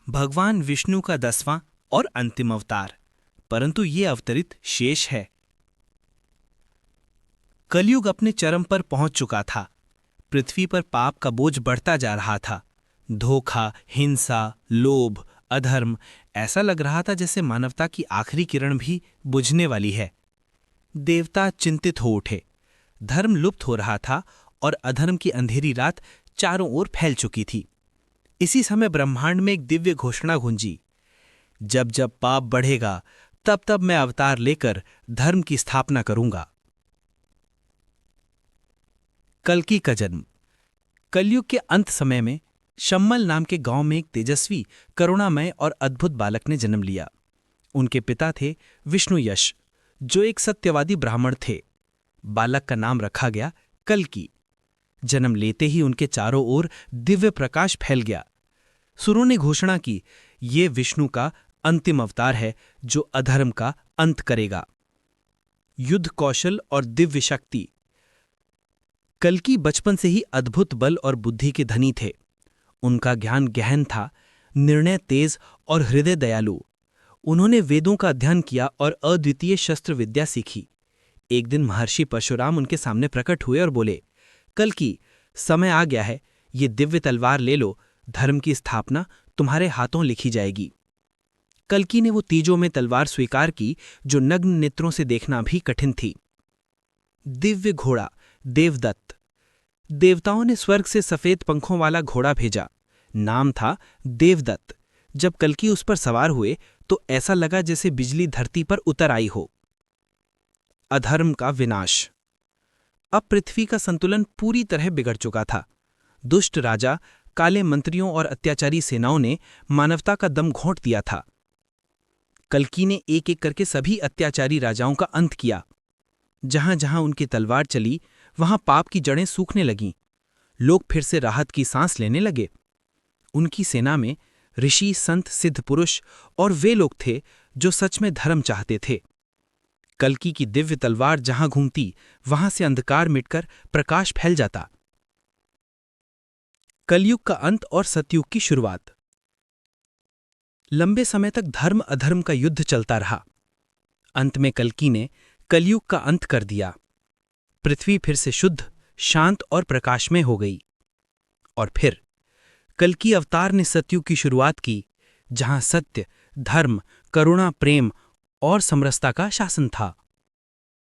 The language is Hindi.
भगवान विष्णु का 10वां और अंतिम अवतार, परंतु ये अवतरित शेष है। कलयुग अपने चरम पर पहुंच चुका था। पृथ्वी पर पाप का बोझ बढ़ता जा रहा था। धोखा, हिंसा, लोभ, अधर्म, ऐसा लग रहा था जैसे मानवता की आखिरी किरण भी बुझने वाली है। देवता चिंतित हो उठे। धर्म लुप्त हो रहा था और अधर्म की अंधेरी रात चारों ओर फैल चुकी थी। इसी समय ब्रह्मांड में एक दिव्य घोषणा गूंजी, जब जब पाप बढ़ेगा तब तब मैं अवतार लेकर धर्म की स्थापना करूंगा। कल्कि का जन्म। कलयुग के अंत समय में शम्मल नाम के गांव में एक तेजस्वी, करुणामय और अद्भुत बालक ने जन्म लिया। उनके पिता थे विष्णु यश, जो एक सत्यवादी ब्राह्मण थे। बालक का नाम रखा गया कल्कि। जन्म लेते ही उनके चारों ओर दिव्य प्रकाश फैल गया। सुरों ने घोषणा की, ये विष्णु का अंतिम अवतार है जो अधर्म का अंत करेगा। युद्ध कौशल और दिव्य शक्ति। कल्कि बचपन से ही अद्भुत बल और बुद्धि के धनी थे। उनका ज्ञान गहन था, निर्णय तेज और हृदय दयालु। उन्होंने वेदों का अध्ययन किया और अद्वितीय शस्त्र विद्या सीखी। एक दिन महर्षि परशुराम उनके सामने प्रकट हुए और बोले, कल्कि, समय आ गया है, ये दिव्य तलवार ले लो, धर्म की स्थापना तुम्हारे हाथों लिखी जाएगी। कल्कि ने वो तीजों में तलवार स्वीकार की जो नग्न नेत्रों से देखना भी कठिन थी। दिव्य घोड़ा देवदत्त। देवताओं ने स्वर्ग से सफेद पंखों वाला घोड़ा भेजा। नाम था देवदत्त। जब कल्कि उस पर सवार हुए तो ऐसा लगा जैसे बिजली धरती पर उतर आई हो। अधर्म का विनाश। अब पृथ्वी का संतुलन पूरी तरह बिगड़ चुका था। दुष्ट राजा, काले मंत्रियों और अत्याचारी सेनाओं ने मानवता का दम घोंट दिया था। कल्कि ने एक एक करके सभी अत्याचारी राजाओं का अंत किया। जहां जहां उनकी तलवार चली वहां पाप की जड़ें सूखने लगीं। लोग फिर से राहत की सांस लेने लगे। उनकी सेना में ऋषि, संत, सिद्ध पुरुष और वे लोग थे जो सच में धर्म चाहते थे। कल्कि की दिव्य तलवार जहां घूमती वहां से अंधकार मिटकर प्रकाश फैल जाता। कलयुग का अंत और सतयुग की शुरुआत। लंबे समय तक धर्म अधर्म का युद्ध चलता रहा। अंत में कल्कि ने कलयुग का अंत कर दिया। पृथ्वी फिर से शुद्ध, शांत और प्रकाशमय हो गई। और फिर कल्कि अवतार ने सतयुग की शुरुआत की, जहां सत्य, धर्म, करुणा, प्रेम और समरसता का शासन था।